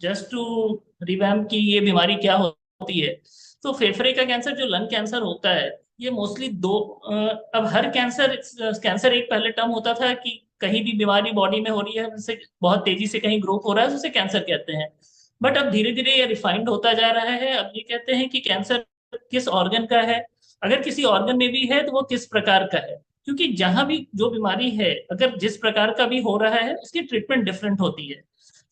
Just to revamp की ये बीमारी क्या होती है। तो फेफड़े का कैंसर जो लंग कैंसर होता है, ये मोस्टली दो अब हर कैंसर कैंसर एक पहले टर्म होता था कि कहीं भी बीमारी बॉडी में हो रही है, उससे बहुत तेजी से कहीं ग्रोथ हो रहा है तो उसे कैंसर कहते हैं। बट अब धीरे धीरे ये रिफाइंड होता जा रहा है। अब ये कहते हैं कि कैंसर किस ऑर्गन का है, अगर किसी ऑर्गन में भी है तो वो किस प्रकार का है। क्योंकि जहां भी जो बीमारी है, अगर जिस प्रकार का भी हो रहा है उसकी ट्रीटमेंट डिफरेंट होती है।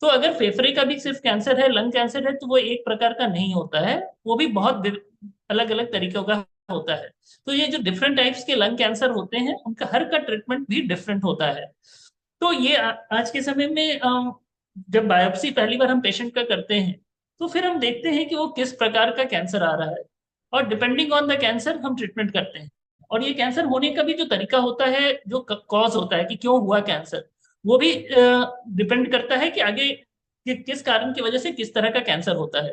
तो अगर फेफड़े का भी सिर्फ कैंसर है, लंग कैंसर है, तो वो एक प्रकार का नहीं होता है, वो भी बहुत अलग अलग तरीकों का होता है। तो ये जो डिफरेंट टाइप्स के लंग कैंसर होते हैं उनका हर का ट्रीटमेंट भी डिफरेंट होता है। तो ये आज के समय में जब बायोप्सी पहली बार हम पेशेंट का करते हैं तो फिर हम देखते हैं कि वो किस प्रकार का कैंसर आ रहा है, और डिपेंडिंग ऑन द कैंसर हम ट्रीटमेंट करते हैं। और ये कैंसर होने का भी जो तरीका होता है, जो कॉज होता है कि क्यों हुआ कैंसर, वो भी डिपेंड करता है कि आगे किस कारण की वजह से किस तरह का कैंसर होता है।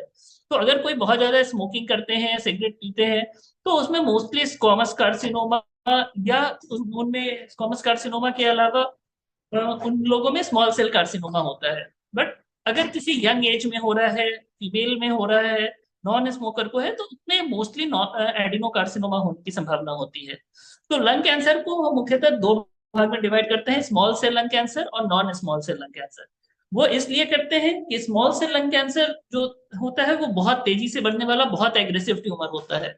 तो अगर कोई बहुत ज्यादा स्मोकिंग करते हैं, सिगरेट पीते हैं, तो उसमें मोस्टली स्क्वामस कार्सिनोमा, या उनमें स्क्वामस कार्सिनोमा के अलावा उन लोगों में स्मॉल सेल कार्सिनोमा होता है। बट अगर किसी यंग एज में हो रहा है, फीमेल में हो रहा है, नॉन स्मोकर को है, तो उसमें मोस्टली एडिनो कार्सिनोमा होने की संभावना होती है। तो लंग कैंसर को हम मुख्यतः दो भाग में डिवाइड करते हैं, स्मॉल सेल लंग कैंसर और non small cell lung cancer. वो इसलिए करते हैं कि स्मॉल सेल लंग कैंसर जो होता है वो बहुत तेजी से बढ़ने वाला बहुत एग्रेसिव ट्यूमर होता है।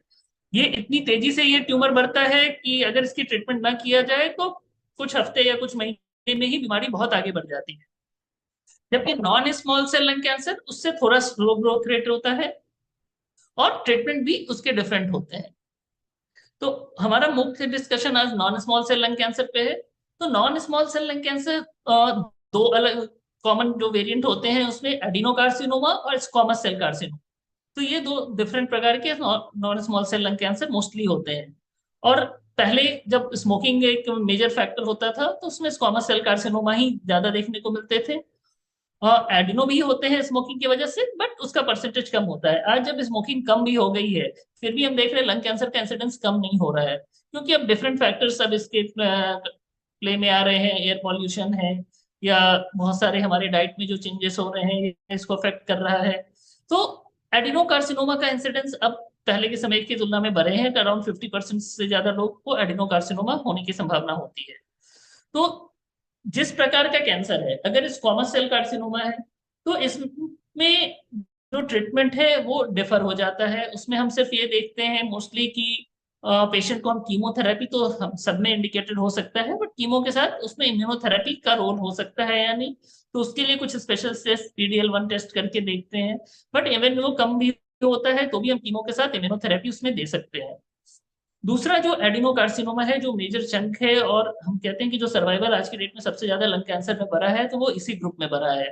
ये इतनी तेजी से ये ट्यूमर बढ़ता है कि अगर इसकी ट्रीटमेंट ना किया जाए तो कुछ हफ्ते या कुछ महीने में ही बीमारी बहुत आगे बढ़ जाती है। जबकि non small cell lung cancer उससे थोड़ा स्लो ग्रोथ रेट होता है, और ट्रीटमेंट भी उसके डिफरेंट होते हैं। तो हमारा मुख्य डिस्कशन आज non small cell lung cancer पे है। तो non small cell lung cancer दो अलग कॉमन जो वेरिएंट होते हैं उसमें एडिनोकार्सिनोमा और स्क्वामस सेल कार्सिनोमा। तो ये दो डिफरेंट प्रकार के non small cell lung cancer mostly होते हैं। और पहले जब स्मोकिंग एक मेजर फैक्टर होता था तो उसमें स्क्वामस सेल कार्सिनोमा ही ज्यादा देखने को मिलते थे। हाँ, एडिनो भी होते हैं स्मोकिंग की वजह से, बट उसका परसेंटेज कम होता है। आज जब स्मोकिंग कम भी हो गई है, फिर भी हम देख रहे हैं लंग कैंसर का इंसिडेंस कम नहीं हो रहा है, क्योंकि अब डिफरेंट फैक्टर्स सब इसके प्ले में आ रहे हैं। एयर पॉल्यूशन है, या बहुत सारे हमारे डाइट में जो चेंजेस हो रहे हैं ये इसको अफेक्ट कर रहा है। तो एडिनो कार्सिनोमा का इंसिडेंस अब पहले के समय की तुलना में बढ़े हैं, अराउंड 50% से ज्यादा लोग को एडिनो कार्सिनोमा होने की संभावना होती है। तो जिस प्रकार का कैंसर है, अगर स्क्वामस सेल कार्सिनोमा है, तो इसमें जो ट्रीटमेंट है वो डिफर हो जाता है। उसमें हम सिर्फ ये देखते हैं मोस्टली कि पेशेंट को हम कीमोथेरेपी तो हम सब में इंडिकेटेड हो सकता है, बट कीमो के साथ उसमें इम्यूनोथेरेपी का रोल हो सकता है या नहीं, तो उसके लिए कुछ स्पेशल टेस्ट PDL1 टेस्ट करके देखते हैं। बट इवन वो कम भी होता है तो भी हम कीमो के साथ इम्यूनोथेरेपी उसमें दे सकते हैं। दूसरा जो एडिनोकार्सिनोमा है, जो मेजर चंक है, और हम कहते हैं कि जो सर्वाइवल आज की डेट में सबसे ज्यादा लंग कैंसर में बढ़ा है, तो वो इसी ग्रुप में बढ़ा है।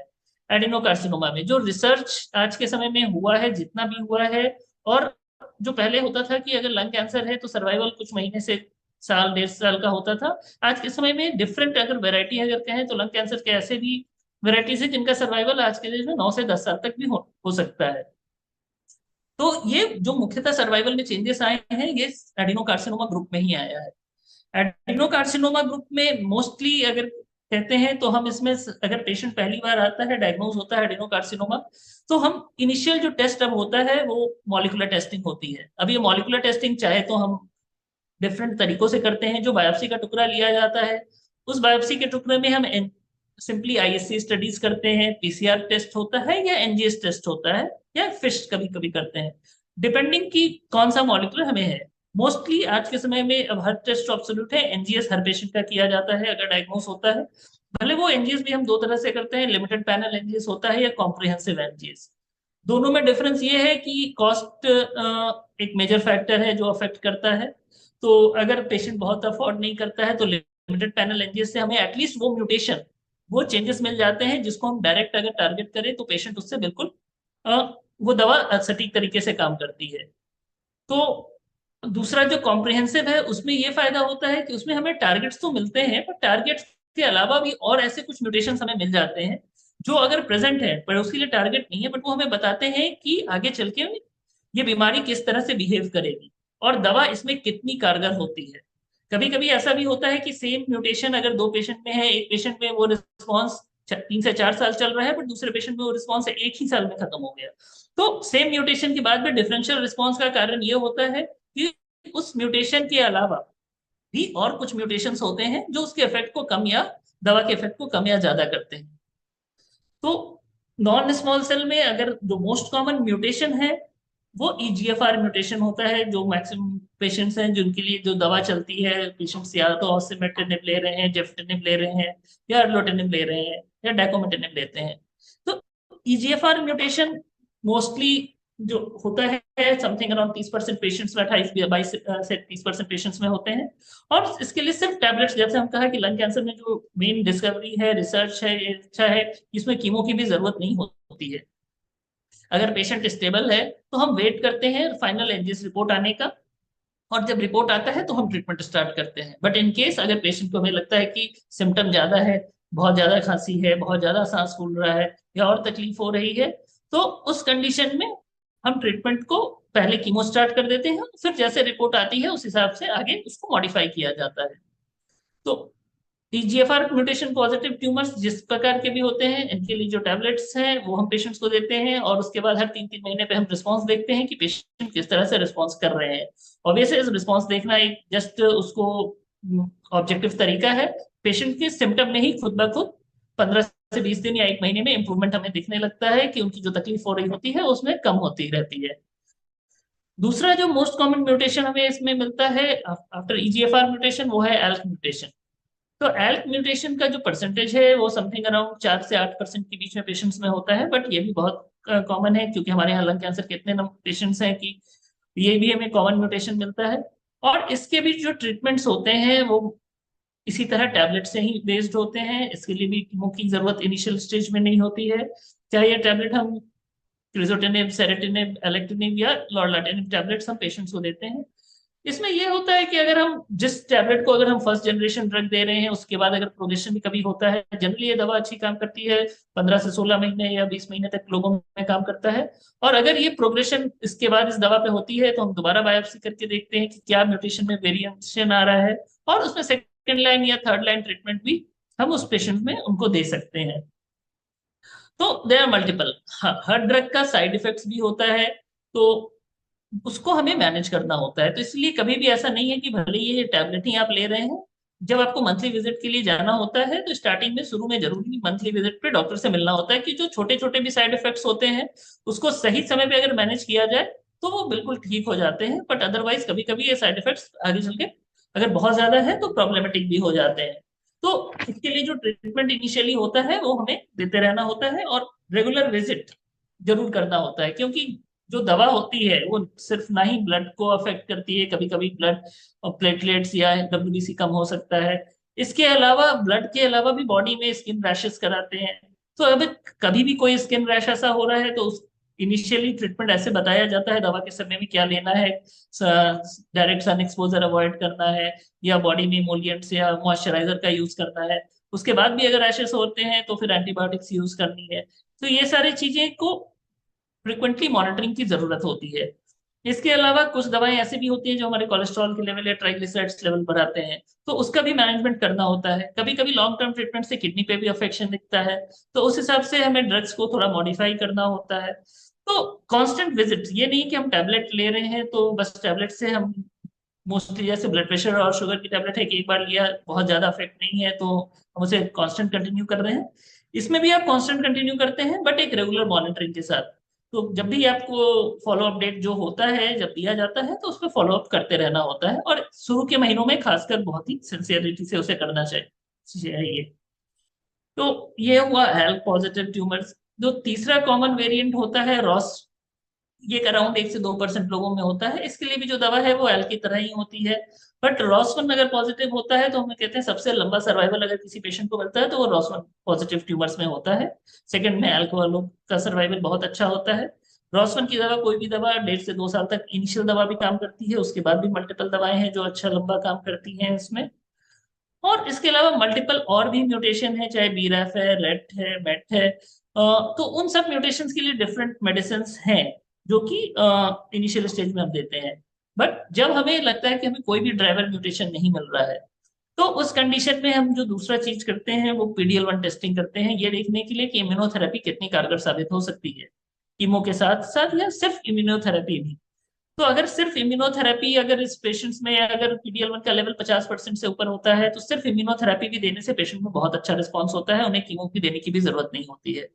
एडिनोकार्सिनोमा में जो रिसर्च आज के समय में हुआ है, जितना भी हुआ है, और जो पहले होता था कि अगर लंग कैंसर है तो सर्वाइवल कुछ महीने से साल 1.5 साल का होता था, आज के समय में डिफरेंट अगर वेराइटी अगर कहें तो लंग कैंसर के ऐसे भी वेराइटीज है जिनका सर्वाइवल आज के डेट में 9 से 10 साल तक भी हो सकता है। तो ये जो मुख्यतः सर्वाइवल में चेंजेस आए हैं, ये एडिनोकार्सिनोमा ग्रुप में ही आया है। एडिनोकार्सिनोमा ग्रुप में मोस्टली अगर कहते हैं तो हम इसमें अगर पेशेंट पहली बार आता है, डायग्नोज होता है एडिनोकार्सिनोमा, तो हम इनिशियल जो टेस्ट अब होता है वो मॉलिक्यूलर टेस्टिंग होती है। अब ये मॉलिक्यूलर टेस्टिंग चाहे तो हम डिफरेंट तरीकों से करते हैं। जो बायोप्सी का टुकड़ा लिया जाता है, उस बायोप्सी के टुकड़े में हम सिंपली ISC स्टडीज करते हैं, PCR टेस्ट होता है, या NGS टेस्ट होता है, या फिश कभी कभी करते हैं, डिपेंडिंग की कौन सा मॉलिक्यूलर हमें है। मोस्टली आज के समय में अब हर टेस्ट ऑब्सोल्यूट है, NGS हर पेशेंट का किया जाता है अगर डायग्नोस होता है। भले वो NGS भी हम दो तरह से करते हैं, लिमिटेड पैनल NGS होता है या कॉम्प्रिहेंसिव NGS। दोनों में डिफरेंस ये है कि कॉस्ट एक मेजर फैक्टर है जो अफेक्ट करता है। तो अगर पेशेंट बहुत अफोर्ड नहीं करता है तो लिमिटेड पैनल NGS से हमें एटलीस्ट वो म्यूटेशन, वो चेंजेस मिल जाते हैं जिसको हम डायरेक्ट अगर टारगेट करें तो पेशेंट उससे बिल्कुल अ, वो दवा सटीक तरीके से काम करती है। तो दूसरा जो कॉम्प्रिहेंसिव है उसमें ये फायदा होता है कि उसमें हमें टारगेट्स तो मिलते हैं, पर टारगेट्स के अलावा भी और ऐसे कुछ म्यूटेशन हमें मिल जाते हैं जो अगर प्रेजेंट है पर उसके लिए टारगेट नहीं है, बट वो हमें बताते हैं कि आगे चल के ये बीमारी किस तरह से बिहेव करेगी और दवा इसमें कितनी कारगर होती है। कभी कभी ऐसा भी होता है कि सेम म्यूटेशन अगर दो पेशेंट में है, एक पेशेंट में वो रिस्पॉन्स 3 से 4 साल चल रहा है, बट दूसरे पेशेंट में वो रिस्पॉन्स 1 ही साल में खत्म हो गया। तो सेम म्यूटेशन के बाद भी डिफरेंशियल रिस्पॉन्स का कारण ये होता है कि उस म्यूटेशन के अलावा भी और कुछ म्यूटेशंस होते हैं जो उसके इफेक्ट को कम या दवा के इफेक्ट को कम या ज्यादा करते हैं। तो नॉन स्मॉल सेल में अगर जो मोस्ट कॉमन म्यूटेशन है वो ईजीएफआर म्यूटेशन होता है, जो मैक्सिमम पेशेंट्स हैं जिनके लिए जो दवा चलती है, पेशेंट्स या तो ऑसिमेटिनिब ले रहे हैं, जेफटिनिब ले रहे हैं, या अर्लोटिनिब ले रहे हैं, या डेकोमेटिनिब लेते हैं। तो ईजीएफआर म्यूटेशन मोस्टली जो होता है समथिंग अराउंड 30% पेशेंट्स में, 28 से 30% पेशेंट्स में होते हैं। और इसके लिए सिर्फ टैबलेट्स, जैसे हम कहा कि लंग कैंसर में जो मेन डिस्कवरी है, रिसर्च है, ये अच्छा है, इसमें कीमो की भी जरूरत नहीं होती है। अगर पेशेंट स्टेबल है तो हम वेट करते हैं फाइनल एनजीएस रिपोर्ट आने का, और जब रिपोर्ट आता है तो हम ट्रीटमेंट स्टार्ट करते हैं। बट इन केस अगर पेशेंट को हमें लगता है कि सिम्टम ज्यादा है, बहुत ज्यादा खांसी है, बहुत ज्यादा सांस फूल रहा है, या और तकलीफ हो रही है, तो उस कंडीशन में हम ट्रीटमेंट को पहले कीमो स्टार्ट कर देते हैं, फिर जैसे रिपोर्ट आती है उस हिसाब से आगे उसको मॉडिफाई किया जाता है। तो ईजीएफआर म्यूटेशन पॉजिटिव ट्यूमर्स जिस प्रकार के भी होते हैं, इनके लिए जो टैबलेट्स हैं वो हम पेशेंट्स को देते हैं, और उसके बाद हर 3-3 महीने पे हम रिस्पांस देखते हैं कि पेशेंट किस तरह से रिस्पांस कर रहे हैं। ऑब्वियसली रिस्पांस देखना एक जस्ट उसको ऑब्जेक्टिव तरीका है। पेशेंट के सिम्टम में ही खुद ब खुद 15 से 20 दिन या 1 महीने में इंप्रूवमेंट हमें दिखने लगता है कि उनकी जो तकलीफ हो रही होती है उसमें कम होती रहती है। दूसरा जो मोस्ट कॉमन म्यूटेशन हमें इसमें मिलता है आफ्टर ईजीएफआर म्यूटेशन, वो है एल्क म्यूटेशन। तो एल्क म्यूटेशन का जो परसेंटेज है वो समथिंग अराउंड 4 से 8% के बीच में पेशेंट्स में होता है, बट ये भी बहुत कॉमन है, क्योंकि हमारे यहाँ लंग कैंसर के इतने पेशेंट्स हैं कि ये भी हमें कॉमन म्यूटेशन मिलता है। और इसके भी जो ट्रीटमेंट्स होते हैं वो इसी तरह टैबलेट से ही बेस्ड होते हैं। इसके लिए भी कीमो की जरूरत इनिशियल स्टेज में नहीं होती है, चाहे ये टैबलेट हम क्रिजोटेनिब, सेरेटिनिब, एलेक्टिनिब या लॉर्लाटिनिब टैबलेट्स हम पेशेंट्स को देते हैं। इसमें यह होता है कि अगर हम जिस टैबलेट को अगर हम फर्स्ट जनरेशन ड्रग दे रहे हैं, उसके बाद अगर प्रोग्रेशन भी कभी होता है, जनरली ये दवा अच्छी काम करती है, 15 से 16 महीने या 20 महीने तक लोगों में काम करता है। और अगर ये प्रोग्रेशन इसके बाद इस दवा पे होती है तो हम दोबारा बायोप्सी करके देखते हैं कि क्या म्यूटेशन में वेरिएशन आ रहा है, और उसमें सेकेंड लाइन या थर्ड लाइन ट्रीटमेंट भी हम उस पेशेंट में उनको दे सकते हैं। तो दे आर मल्टीपल। हर ड्रग का साइड इफेक्ट्स भी होता है, तो उसको हमें मैनेज करना होता है। तो इसलिए कभी भी ऐसा नहीं है कि भले ये टैबलेट ही आप ले रहे हैं, जब आपको मंथली विजिट के लिए जाना होता है तो स्टार्टिंग में शुरू में जरूरी मंथली विजिट पे डॉक्टर से मिलना होता है, कि जो छोटे छोटे भी साइड इफेक्ट्स होते हैं उसको सही समय पे अगर मैनेज किया जाए तो वो बिल्कुल ठीक हो जाते हैं। बट अदरवाइज कभी कभी ये साइड इफेक्ट्स आगे चल के अगर बहुत ज्यादा है तो प्रॉब्लमेटिक भी हो जाते हैं। तो इसके लिए जो ट्रीटमेंट इनिशियली होता है वो हमें देते रहना होता है, और रेगुलर विजिट जरूर करना होता है, क्योंकि जो दवा होती है वो सिर्फ ना ही ब्लड को अफेक्ट करती है, कभी कभी ब्लड और प्लेटलेट्स या डब्ल्यूबीसी कम हो सकता है। इसके अलावा ब्लड के अलावा भी बॉडी में स्किन रैशेस कराते हैं। तो अब कभी भी कोई स्किन रैश ऐसा हो रहा है तो उस इनिशियली ट्रीटमेंट ऐसे बताया जाता है दवा के समय में क्या लेना है, डायरेक्ट सन एक्सपोजर अवॉइड करना है, या बॉडी में इमोलिएंट्स या मॉइस्चराइजर का यूज करना है। उसके बाद भी अगर रैशेस होते हैं तो फिर एंटीबायोटिक्स यूज करनी है। तो ये सारी चीजें को फ्रिक्वेंटली मॉनिटरिंग की जरूरत होती है। इसके अलावा कुछ दवाएं ऐसी भी होती हैं जो हमारे कोलेस्ट्रॉल के लेवल या ट्राइग्लिसराइड्स लेवल बढ़ाते हैं, तो उसका भी मैनेजमेंट करना होता है। कभी कभी लॉन्ग टर्म ट्रीटमेंट से किडनी पे भी अफेक्शन दिखता है, तो उस हिसाब से हमें ड्रग्स को थोड़ा मॉडिफाई करना होता है। तो कांस्टेंट विजिट, ये नहीं कि हम टैबलेट ले रहे हैं तो बस टैबलेट से हम, मोस्टली जैसे ब्लड प्रेशर और शुगर की टैबलेट है कि एक बार लिया बहुत ज्यादा इफेक्ट नहीं है तो हम उसे कांस्टेंट कंटिन्यू कर रहे हैं। इसमें भी आप कांस्टेंट कंटिन्यू करते हैं बट एक रेगुलर मॉनिटरिंग के साथ। तो जब भी आपको फॉलो अप डेट जो होता है जब दिया जाता है तो उस पर फॉलो अप करते रहना होता है, और शुरू के महीनों में खासकर बहुत ही सिंसियरिटी से उसे करना चाहिए। तो ये हुआ हेल्थ पॉजिटिव ट्यूमर्स। जो तीसरा कॉमन वेरिएंट होता है रॉस, ये अराउंड 1 से 2% लोगों में होता है। इसके लिए भी जो दवा है वो एल की तरह ही होती है। बट रॉस1 अगर पॉजिटिव होता है तो हमें कहते हैं सबसे लंबा सर्वाइवल अगर किसी पेशेंट को मिलता है तो वो रॉस1 पॉजिटिव ट्यूमर्स में होता है। सेकंड में एल्क वालों का सर्वाइवल बहुत अच्छा होता है। रॉस1 की दवा, कोई भी दवा 1.5 से 2 साल तक इनिशियल दवा भी काम करती है, उसके बाद भी मल्टीपल दवाएं हैं जो अच्छा लंबा काम करती हैं इसमें। और इसके अलावा मल्टीपल और भी म्यूटेशन है, चाहे बीरएफ है, रेट है, मेट है, तो उन सब म्यूटेशंस के लिए डिफरेंट मेडिसिन हैं जो कि इनिशियल स्टेज में हम देते हैं। बट जब हमें लगता है कि हमें कोई भी ड्राइवर म्यूटेशन नहीं मिल रहा है, तो उस कंडीशन में हम जो दूसरा चीज करते हैं वो PDL1 टेस्टिंग करते हैं, ये देखने के लिए कि इम्यूनोथेरेपी कितनी कारगर साबित हो सकती है कीमो के साथ साथ, या सिर्फ इम्यूनोथेरेपी भी। तो अगर सिर्फ इम्यूनोथेरेपी, अगर इस पेशेंट्स में अगर PDL1 का लेवल 50% से ऊपर होता है, तो सिर्फ इम्यूनोथेरेपी भी देने से पेशेंट में बहुत अच्छा रिस्पॉन्स होता है, उन्हें कीमो भी देने की भी जरूरत नहीं होती है।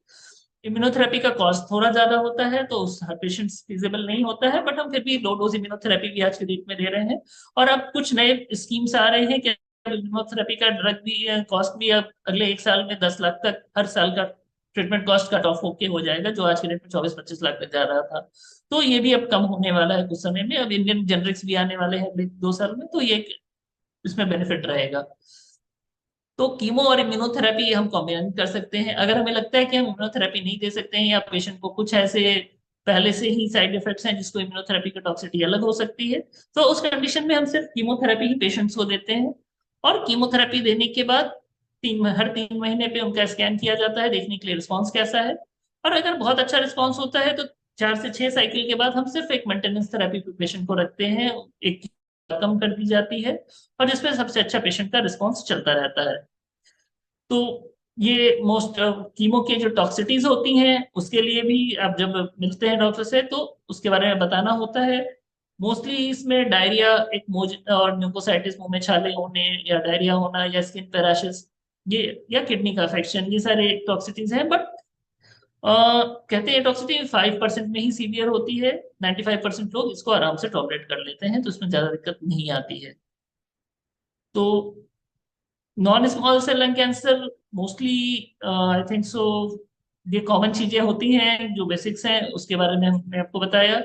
इम्यूनोथेरेपी का कॉस्ट थोड़ा ज्यादा होता है, तो उस हर पेशेंट फिजिबल नहीं होता है, बट हम फिर भी लो डोज इम्यूनोथेरेपी भी आज के डेट में दे रहे हैं। और अब कुछ नए स्कीम्स आ रहे हैं कि इम्यूनोथेरेपी का ड्रग भी कॉस्ट भी अब अगले 1 साल में 10 लाख तक हर साल का ट्रीटमेंट कॉस्ट कट ऑफ होके हो जाएगा, जो आज के डेट में 24-25 लाख तक जा रहा था। तो ये भी अब कम होने वाला है कुछ समय में। अब इंडियन जेनरिक्स भी आने वाले हैं अगले 2 साल में, तो ये इसमें बेनिफिट रहेगा। तो कीमो और इम्यूनोथेरेपी हम कॉम्बाइन कर सकते हैं। अगर हमें लगता है कि हम इम्यूनोथेरेपी नहीं दे सकते हैं, या पेशेंट को कुछ ऐसे पहले से ही साइड इफेक्ट्स हैं जिसको इम्यूनोथेरेपी की टॉक्सिटी अलग हो सकती है, तो उस कंडीशन में हम सिर्फ कीमोथेरेपी ही पेशेंट्स को देते हैं। और कीमोथेरेपी देने के बाद हर 3 महीने पे उनका स्कैन किया जाता है, देखने के लिए रिस्पॉन्स कैसा है। और अगर बहुत अच्छा रिस्पॉन्स होता है तो 4 से 6 साइकिल के बाद हम सिर्फ एक मेंटेनेंस थेरेपी पे पेशेंट को रखते हैं, एक कम कर दी जाती है, और जिसमें सबसे अच्छा पेशेंट का रिस्पॉन्स चलता रहता है। तो ये मोस्ट कीमो के जो टॉक्सिटीज होती हैं उसके लिए भी आप जब मिलते हैं डॉक्टर से तो उसके बारे में बताना होता है। मोस्टली इसमें डायरिया, एक मोज और न्यूकोसाइटिस, मुंह में छाले होने या डायरिया होना या स्किन पैराशिस, ये या किडनी का अफेक्शन, ये सारे टॉक्सिटीज हैं। बट कहते हैं टॉक्सिटी 5% में ही सीवियर होती है, 95% लोग इसको आराम से टॉलरेट कर लेते हैं, तो इसमें ज्यादा दिक्कत नहीं आती है। तो non small cell lung cancer mostly I think so ये कॉमन चीजें होती हैं जो बेसिक्स हैं उसके बारे में हमने आपको बताया।